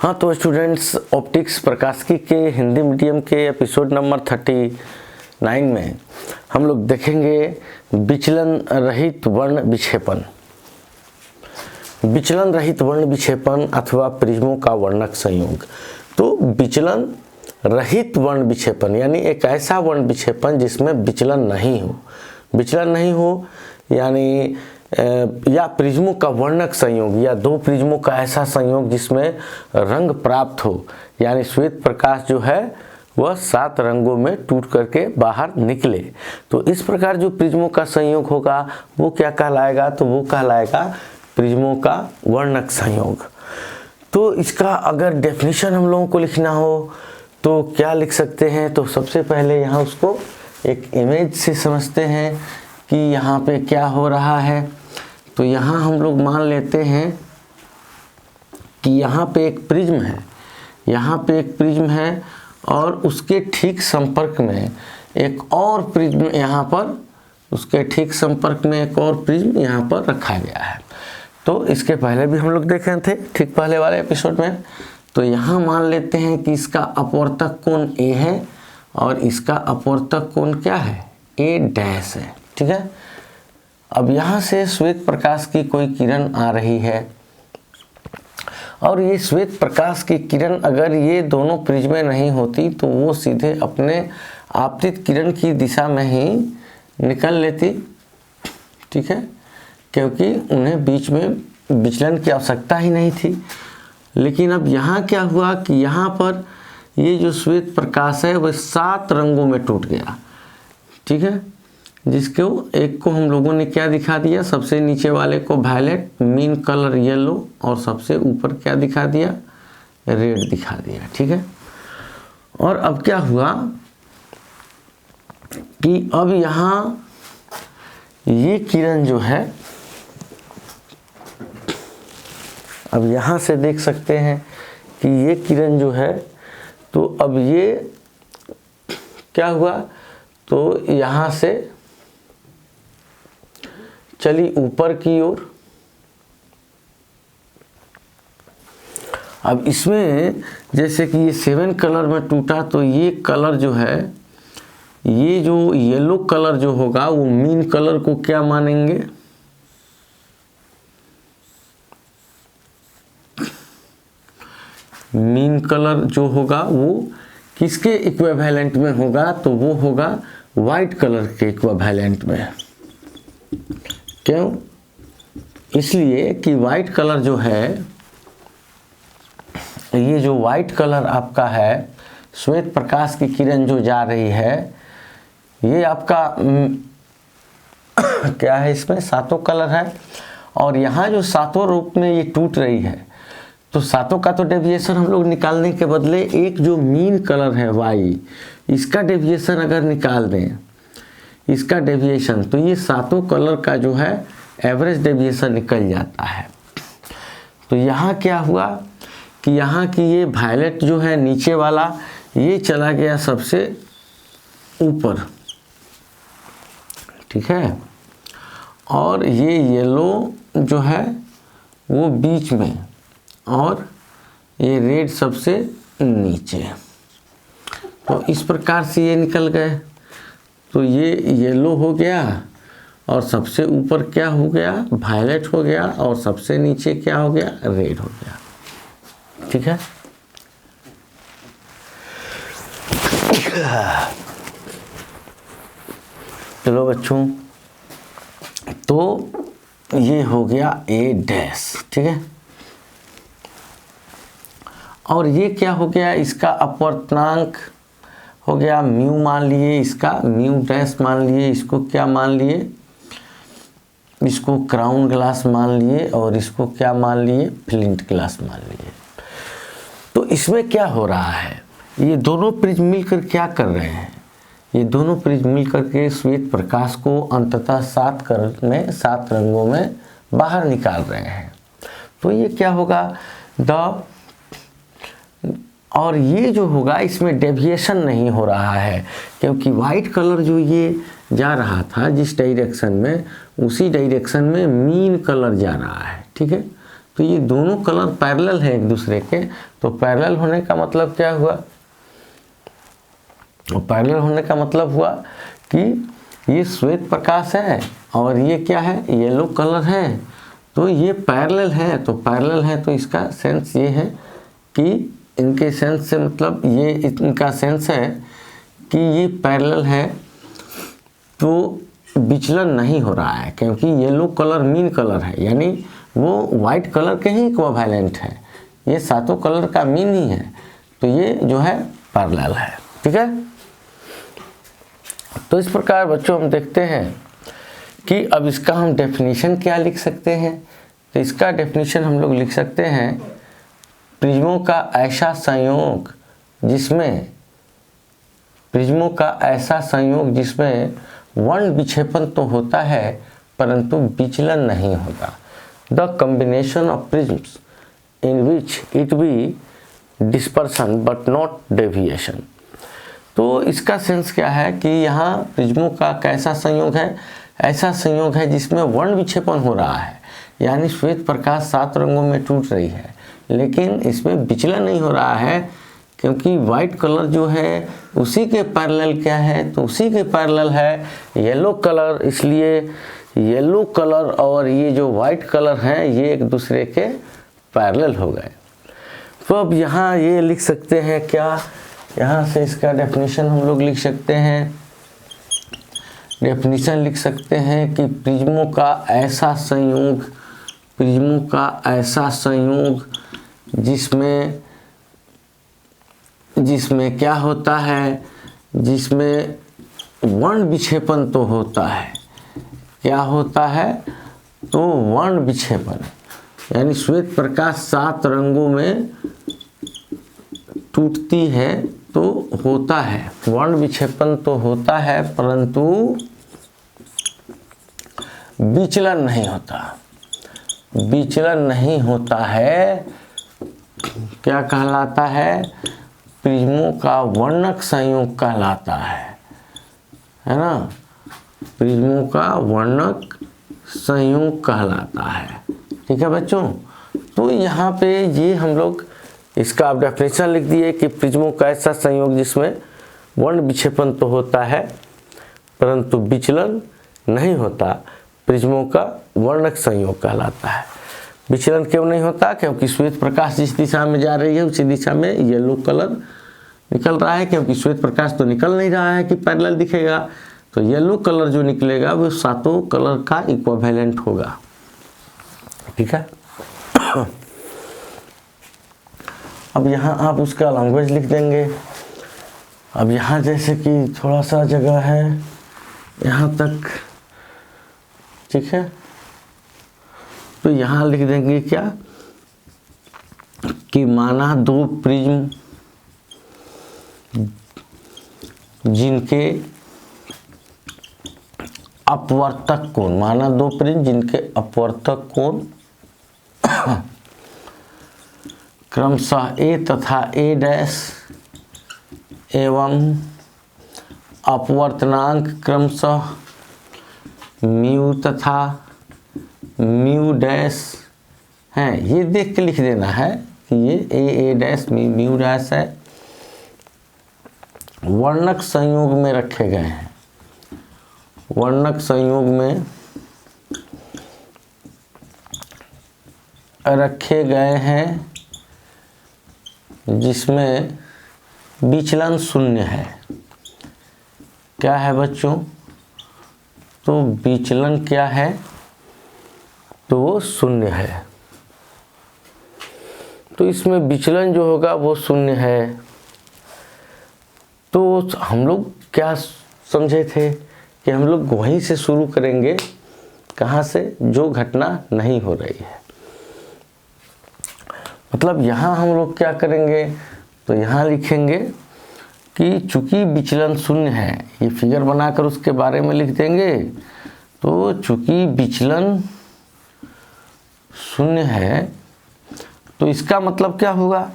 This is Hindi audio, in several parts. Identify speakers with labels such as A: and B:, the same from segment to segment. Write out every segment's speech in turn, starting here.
A: हाँ तो स्टूडेंट्स, ऑप्टिक्स प्रकाशिकी के हिंदी मीडियम के एपिसोड नंबर 39 में हम लोग देखेंगे विचलन रहित वर्ण विक्षेपण। विचलन रहित वर्ण विक्षेपण अथवा प्रिज्मों का वर्णक संयोग। तो विचलन रहित वर्ण विक्षेपण यानी एक ऐसा वर्ण विक्षेपण जिसमें विचलन नहीं हो यानी या प्रिज्मों का वर्णक संयोग या दो प्रिज्मों का ऐसा संयोग जिसमें रंग प्राप्त हो, यानी श्वेत प्रकाश जो है वह 7 रंगों में टूट करके बाहर निकले। तो इस प्रकार जो प्रिज्मों का संयोग होगा वो क्या कहलाएगा? तो वो कहलाएगा प्रिज्मों का वर्णक संयोग। तो इसका अगर डेफिनेशन हम लोगों को लिखना हो तो क्या लिख सकते हैं? तो सबसे पहले यहाँ उसको एक इमेज से समझते हैं कि यहाँ पे क्या हो रहा है। तो यहाँ हम लोग मान लेते हैं कि यहाँ पे एक प्रिज्म है, और उसके ठीक संपर्क में एक और प्रिज्म यहाँ पर, उसके ठीक संपर्क में एक और प्रिज्म यहाँ पर रखा गया है। तो इसके पहले भी हम लोग देखे थे ठीक पहले वाले एपिसोड में। तो यहाँ मान लेते हैं कि इसका अपवर्तक कोण A है और इसका अपवर्तक कोण क्या है? A डैश है। ठीक है। अब यहाँ से श्वेत प्रकाश की कोई किरण आ रही है, और ये श्वेत प्रकाश की किरण अगर ये दोनों प्रिज्में नहीं होती तो वो सीधे अपने आपतित किरण की दिशा में ही निकल लेती। ठीक है, क्योंकि उन्हें बीच में विचलन की आवश्यकता ही नहीं थी। लेकिन अब यहाँ क्या हुआ कि यहाँ पर ये जो श्वेत प्रकाश है वह 7 रंगों में टूट गया। ठीक है, जिसको एक को हम लोगों ने क्या दिखा दिया? सबसे नीचे वाले को वायलेट, मीन कलर येलो, और सबसे ऊपर क्या दिखा दिया? रेड दिखा दिया। ठीक है। और अब क्या हुआ कि अब यहाँ ये किरण जो है, अब यहाँ से देख सकते हैं कि ये किरण जो है, तो अब ये क्या हुआ? तो यहाँ से चली ऊपर की ओर। अब इसमें जैसे कि ये 7 कलर में टूटा, तो ये कलर जो है, ये जो येलो कलर जो होगा वो मीन कलर को क्या मानेंगे? मीन कलर जो होगा वो किसके इक्विवेलेंट में होगा? तो वो होगा वाइट कलर के इक्विवेलेंट में। क्यों? इसलिए कि वाइट कलर जो है, ये जो वाइट कलर आपका है, श्वेत प्रकाश की किरण जो जा रही है, ये आपका क्या है? इसमें 7 कलर है, और यहाँ जो 7 रूप में ये टूट रही है, तो 7 का तो डेविएशन हम लोग निकालने के बदले एक जो मीन कलर है वाई, इसका डेविएशन अगर निकाल दें, इसका डेविएशन, तो ये 7 कलर का जो है एवरेज डेविएशन निकल जाता है। तो यहाँ क्या हुआ कि यहाँ की ये वायलेट जो है नीचे वाला, ये चला गया सबसे ऊपर। ठीक है, और ये येलो जो है वो बीच में, और ये रेड सबसे नीचे। तो इस प्रकार से ये निकल गए। तो ये येलो हो गया, और सबसे ऊपर क्या हो गया? वायलेट हो गया, और सबसे नीचे क्या हो गया? रेड हो गया। ठीक है। चलो बच्चों, तो ये हो गया A डैश। ठीक है, और ये क्या हो गया? इसका अपवर्तनांक हो गया म्यू मान लिए, इसका म्यू डैश मान लिए, इसको क्या मान लिए? इसको क्राउन ग्लास मान लिए, और इसको क्या मान लिए? फ्लिंट ग्लास मान लिए। तो इसमें क्या हो रहा है? ये दोनों प्रिज्म मिलकर क्या कर रहे हैं? ये दोनों प्रिज्म मिलकर के श्वेत प्रकाश को अंततः 7 रंगों में बाहर निकाल रहे हैं। तो ये क्या होगा? और ये जो होगा इसमें डेविएशन नहीं हो रहा है, क्योंकि वाइट कलर जो ये जा रहा था जिस डायरेक्शन में, उसी डायरेक्शन में मीन कलर जा रहा है। ठीक है, तो ये दोनों कलर पैरेलल है एक दूसरे के, तो पैरेलल होने का मतलब क्या हुआ, पैरेलल होने का मतलब हुआ कि ये श्वेत प्रकाश है और ये क्या है, येलो कलर है, तो ये पैरेलल है। तो पैरेलल है तो इसका सेंस ये है कि इनके सेंस से मतलब ये इनका सेंस है कि ये पैरेलल है, तो विचलन नहीं हो रहा है, क्योंकि येलो कलर मीन कलर है, यानी वो वाइट कलर के ही इक्विवेलेंट है, ये सातों कलर का मीन ही है, तो ये जो है पैरेलल है। ठीक है, तो इस प्रकार बच्चों हम देखते हैं कि अब इसका हम डेफिनेशन क्या लिख सकते हैं। तो इसका डेफिनेशन हम लोग लिख सकते हैं, प्रिज्मों का ऐसा संयोग जिसमें जिसमें वर्ण विक्षेपण तो होता है परंतु विचलन नहीं होता। The combination of prisms in which it be dispersion but not deviation. तो इसका सेंस क्या है कि यहाँ प्रिज्मों का कैसा संयोग है, ऐसा संयोग है जिसमें वर्ण विक्षेपण हो रहा है, यानी श्वेत प्रकाश 7 रंगों में टूट रही है, लेकिन इसमें विचलन नहीं हो रहा है, क्योंकि वाइट कलर जो है उसी के पैरेलल क्या है, तो उसी के पैरेलल है येलो कलर, इसलिए येलो कलर और ये जो वाइट कलर है ये एक दूसरे के पैरेलल हो गए। तो अब यहाँ ये लिख सकते हैं क्या, यहाँ से इसका डेफिनेशन हम लोग लिख सकते हैं, डेफिनेशन लिख सकते हैं कि प्रिज्मों का ऐसा संयोग जिसमें क्या होता है, जिसमें वर्ण विक्षेपण तो होता है, क्या होता है, तो वर्ण विक्षेपण, यानी श्वेत प्रकाश 7 रंगों में टूटती है तो होता है, वर्ण विक्षेपण तो होता है परंतु विचलन नहीं होता, विचलन नहीं होता है, क्या कहलाता है, प्रिज्मों का वर्णक संयोग कहलाता है ना, प्रिज्मों का वर्णक संयोग कहलाता है। ठीक है बच्चों, तो यहाँ पे ये हम लोग इसका आप डेफिनेशन लिख दिए कि प्रिज्मों का ऐसा संयोग जिसमें वर्ण विक्षेपण तो होता है परंतु विचलन नहीं होता, प्रिज्मों का वर्णक संयोग कहलाता है। विचलन क्यों नहीं होता, क्योंकि श्वेत प्रकाश जिस दिशा में जा रही है उसी दिशा में येलो कलर निकल रहा है, क्योंकि श्वेत प्रकाश तो निकल नहीं रहा है कि पैरेलल दिखेगा, तो येलो कलर जो निकलेगा वो सातों कलर का इक्विवेलेंट होगा। ठीक है, अब यहाँ आप उसका लैंग्वेज लिख देंगे। अब यहाँ जैसे कि थोड़ा सा जगह है यहाँ तक, ठीक है, तो यहाँ लिख देंगे क्या कि माना 2 प्रिज्म जिनके अपवर्तक कोण, माना 2 प्रिज्म जिनके अपवर्तक कोण क्रमशः ए तथा ए डैश एवं अपवर्तनांक क्रमशः म्यू तथा म्यू डैश हैं, ये देख के लिख देना है कि ये ए डैश म्यू डैश है, वर्णक संयोग में रखे गए हैं, वर्णक संयोग में रखे गए हैं जिसमें विचलन शून्य है। क्या है बच्चों, तो विचलन क्या है, तो वो शून्य है, तो इसमें विचलन जो होगा वो शून्य है। तो हम लोग क्या समझे थे कि हम लोग वहीं से शुरू करेंगे, कहाँ से, जो घटना नहीं हो रही है। मतलब यहाँ हम लोग क्या करेंगे, तो यहाँ लिखेंगे कि चूंकि विचलन शून्य है, ये फिगर बनाकर उसके बारे में लिख देंगे। तो चूंकि विचलन शून्य है तो इसका मतलब क्या होगा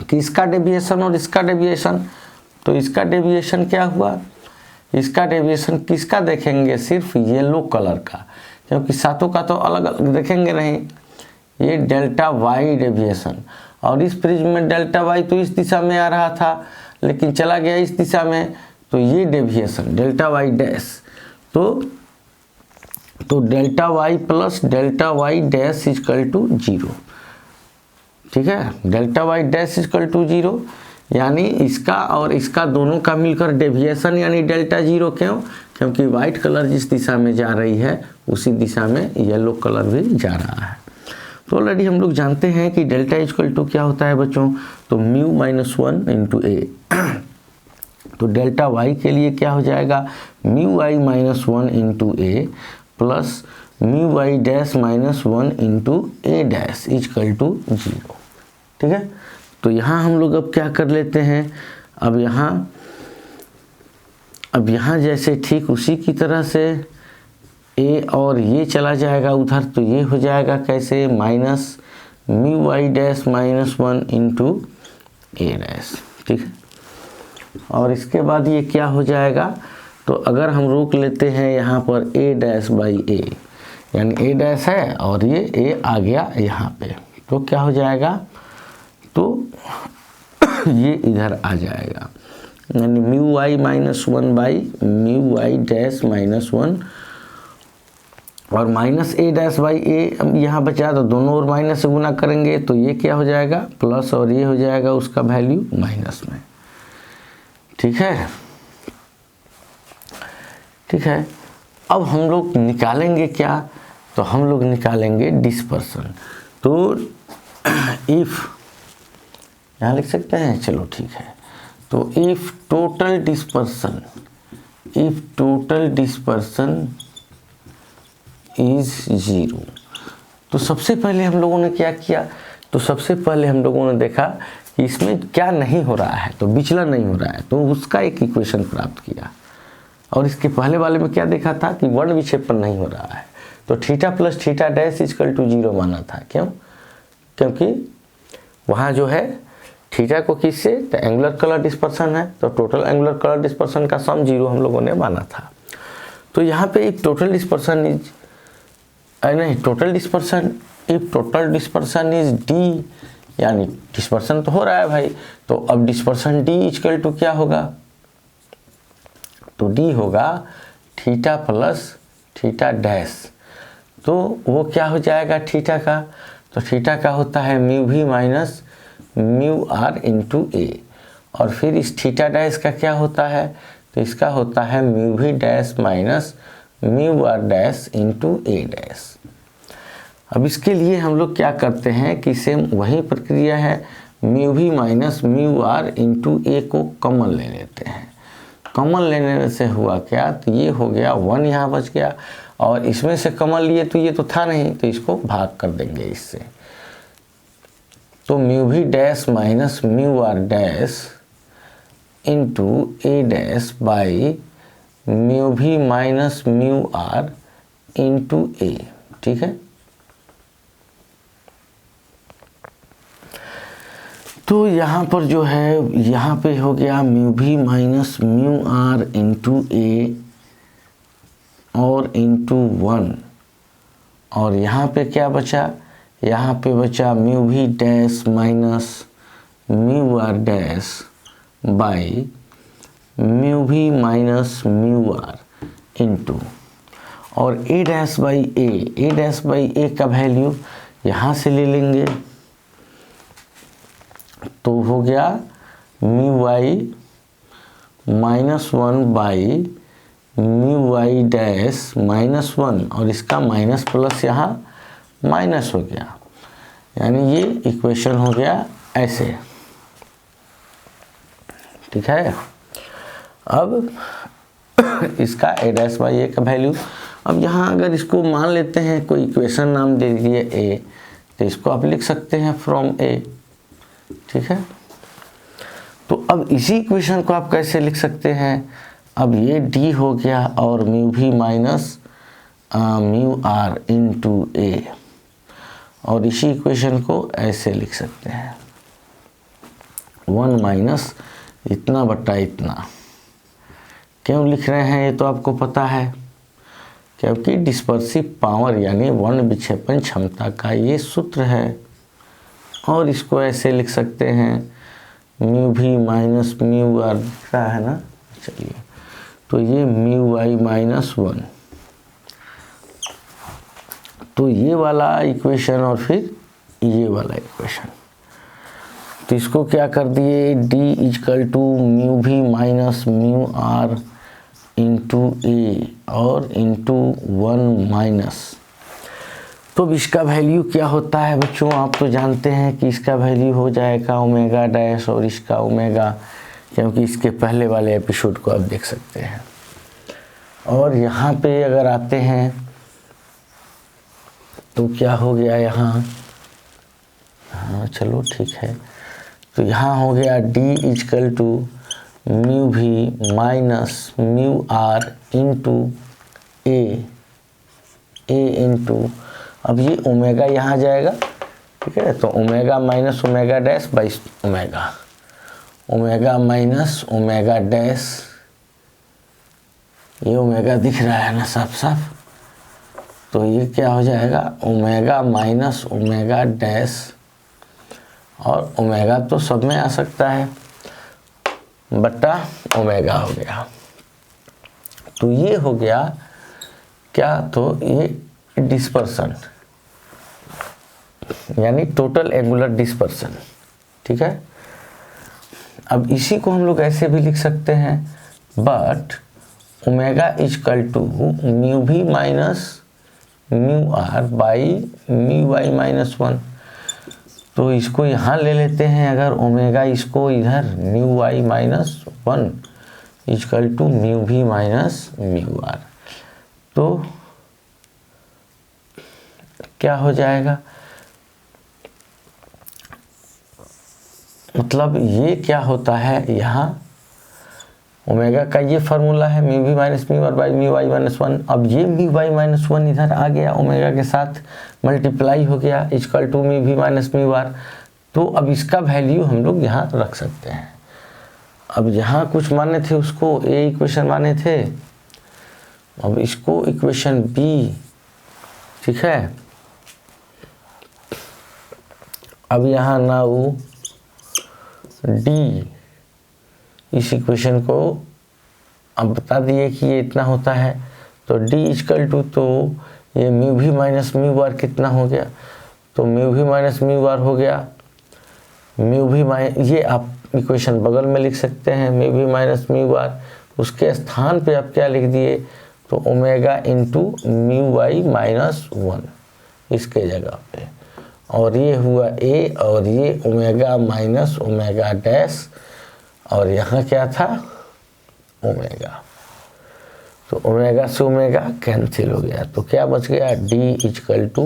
A: कि इसका डेविएशन और इसका डेविएशन, तो इसका डेविएशन क्या हुआ, इसका डेविएशन किसका देखेंगे, सिर्फ येलो कलर का, क्योंकि सातों का तो अलग अलग देखेंगे नहीं। ये डेल्टा वाई डेविएशन, और इस प्रिज्म में डेल्टा वाई तो इस दिशा में आ रहा था लेकिन चला गया इस दिशा में, तो ये डेविएशन डेल्टा वाई डैश, तो delta Y plus delta Y dash equal to 0। ठीक है, delta Y dash equal to 0, यानी इसका और इसका दोनों का मिलकर डेविएशन यानी डेल्टा 0। क्यों? क्योंकि वाइट कलर जिस दिशा में जा रही है उसी दिशा में येलो कलर भी जा रहा है। तो ऑलरेडी हम लोग जानते हैं कि डेल्टा इजकल टू क्या होता है बच्चों, तो म्यू माइनस 1 इंटू ए। तो डेल्टा वाई के लिए क्या हो जाएगा, mu Y minus 1 into A plus mu Y dash minus 1 into A dash equal to 0। ठीक है, तो यहाँ हम लोग अब क्या कर लेते हैं, अब यहाँ जैसे ठीक उसी की तरह से ए और ये चला जाएगा उधर, तो ये हो जाएगा कैसे, minus mu Y dash minus 1 into A dash. ठीक है, और इसके बाद ये क्या हो जाएगा, तो अगर हम रोक लेते हैं यहाँ पर ए डैश बाई ए, यानी ए डैश है और ये ए आ गया यहाँ पे, तो क्या हो जाएगा, तो ये इधर आ जाएगा, यानी mu Y minus 1 by mu Y dash minus 1 और minus A dash by A यहाँ बचा, तो दोनों और माइनस से गुना करेंगे तो ये क्या हो जाएगा प्लस, और ये हो जाएगा उसका वैल्यू माइनस में। ठीक है, ठीक है, अब हम लोग निकालेंगे क्या, तो हम लोग निकालेंगे डिस्पर्सन। तो इफ यहाँ लिख सकते हैं, चलो ठीक है, तो इफ टोटल डिस्पर्सन इज 0, तो सबसे पहले हम लोगों ने क्या किया, तो सबसे पहले हम लोगों ने देखा कि इसमें क्या नहीं हो रहा है, तो विचलन नहीं हो रहा है, तो उसका एक इक्वेशन प्राप्त किया। और इसके पहले वाले में क्या देखा था कि वर्ण विक्षेपण नहीं हो रहा है, तो theta plus theta dash equal to 0 माना था। क्यों? क्योंकि वहाँ जो है थीटा को किससे, तो एंगुलर कलर डिस्पर्सन है, तो टोटल एंगुलर कलर डिस्पर्सन का सम 0 हम लोगों ने माना था। तो यहाँ पे एक टोटल डिस्पर्सन इज नहीं, total dispersion, if total dispersion is D, यानी डिस्पर्सन तो हो रहा है भाई, तो अब डिस्पर्सन डी इजकल टू क्या होगा, तो डी होगा थीटा प्लस थीटा डैश, तो वो क्या हो जाएगा थीटा का, तो थीटा का होता है म्यू भी माइनस म्यू आर इंटू ए, और फिर इस थीटा डैश का क्या होता है, तो इसका होता है म्यू भी dash minus mu R dash into A dash. अब इसके लिए हम लोग क्या करते हैं कि सेम वही प्रक्रिया है, म्यू भी माइनस म्यू आर इंटू ए को कॉमन ले लेते हैं। कॉमन लेने से हुआ क्या, तो ये हो गया 1 यहाँ बच गया, और इसमें से कॉमन लिए तो ये तो था नहीं, तो इसको भाग कर देंगे इससे, तो म्यू भी dash minus mu R dash into A dash by mu भी minus mu R into A. ठीक है, तो यहाँ पर जो है, यहाँ पे हो गया म्यू भी माइनस म्यू आर इंटू ए और इंटू 1, और यहाँ पे क्या बचा, यहाँ पे बचा म्यू भी dash minus mu R dash by mu भी माइनस म्यू आर इंटू, और A dash by A dash by A का वैल्यू यहाँ से ले लेंगे, तो हो गया mu Y minus 1 by mu Y dash minus 1, और इसका माइनस प्लस यहाँ माइनस हो गया, यानी ये इक्वेशन हो गया ऐसे। ठीक है, अब इसका ए डैश बाई ए का वैल्यू, अब यहाँ अगर इसको मान लेते हैं, कोई इक्वेशन नाम दे दिए ए, तो इसको आप लिख सकते हैं फ्रॉम ए। ठीक है, तो अब इसी इक्वेशन को आप कैसे लिख सकते हैं, अब ये डी हो गया और म्यू भी माइनस म्यू आर इंटू ए, और इसी इक्वेशन को ऐसे लिख सकते हैं 1 माइनस इतना बट्टा इतना। क्यों लिख रहे हैं ये तो आपको पता है, क्योंकि डिस्पर्सिव पावर यानी वर्ण विक्षेपण क्षमता का ये सूत्र है। और इसको ऐसे लिख सकते हैं म्यू भी माइनस म्यू आर दिख रहा है ना, चलिए तो ये म्यू आई माइनस 1, तो ये वाला इक्वेशन और फिर ये वाला इक्वेशन, तो इसको क्या कर दिए डी इजकल टू म्यू भी माइनस म्यू आर इंटू ए और इंटू 1 माइनस। तो अब इसका वैल्यू क्या होता है बच्चों, आप तो जानते हैं कि इसका वैल्यू हो जाएगा ओमेगा डैश और इसका ओमेगा, क्योंकि इसके पहले वाले एपिसोड को आप देख सकते हैं। और यहाँ पे अगर आते हैं तो क्या हो गया यहाँ, हाँ चलो ठीक है, तो यहाँ हो गया डी इजकल टू म्यू भी minus mu R into A into, अब ये ओमेगा यहाँ जाएगा, ठीक है, तो omega minus omega dash by omega, omega minus omega dash, ये ओमेगा दिख रहा है ना साफ साफ, तो ये क्या हो जाएगा ओमेगा माइनस ओमेगा डैश, और ओमेगा तो सब में आ सकता है बट्टा ओमेगा हो गया। तो ये हो गया क्या, तो ये डिस्पर्सन यानी टोटल एंगुलर डिस्पर्सन, ठीक है। अब इसी को हम लोग ऐसे भी लिख सकते हैं, but omega equal to mu भी minus mu R by mu Y minus 1। तो इसको यहाँ ले लेते हैं, अगर ओमेगा इसको इधर mu Y minus 1 equal to mu भी माइनस म्यू आर, तो क्या हो जाएगा, मतलब ये क्या होता है, यहाँ ओमेगा का ये फार्मूला है म्यू भी minus mu R by mu Y minus 1। अब ये म्यू वाई माइनस 1 इधर आ गया, ओमेगा के साथ मल्टीप्लाई हो गया इजकल टू म्यू भी माइनस म्यू आर। तो अब इसका वैल्यू हम लोग यहाँ रख सकते हैं। अब यहाँ कुछ माने थे उसको ए इक्वेशन माने थे, अब इसको इक्वेशन बी, ठीक है। अब यहाँ नाउ डी, इस इक्वेशन को अब बता दिए कि ये इतना होता है, तो डी इजकल टू, तो ये म्यू भी माइनस म्यू आर कितना हो गया, तो म्यू भी माइनस म्यू आर हो गया, म्यू भी ये आप इक्वेशन बगल में लिख सकते हैं म्यू भी माइनस म्यू आर, उसके स्थान पे आप क्या लिख दिए, तो omega into mu Y minus 1 इसके जगह पे, और ये हुआ ए, और ये ओमेगा माइनस ओमेगा डैश, और यहाँ क्या था ओमेगा, तो ओमेगा से ओमेगा कैंसिल हो गया, तो क्या बच गया D equal to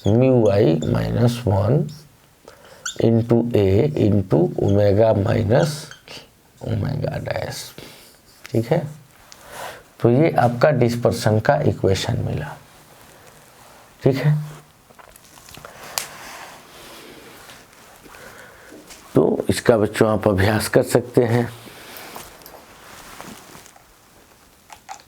A: mu Y minus 1 into A into omega minus omega dash, ठीक है। तो ये आपका डिस्पर्सन का इक्वेशन मिला, ठीक है। तो इसका बच्चों आप अभ्यास कर सकते हैं।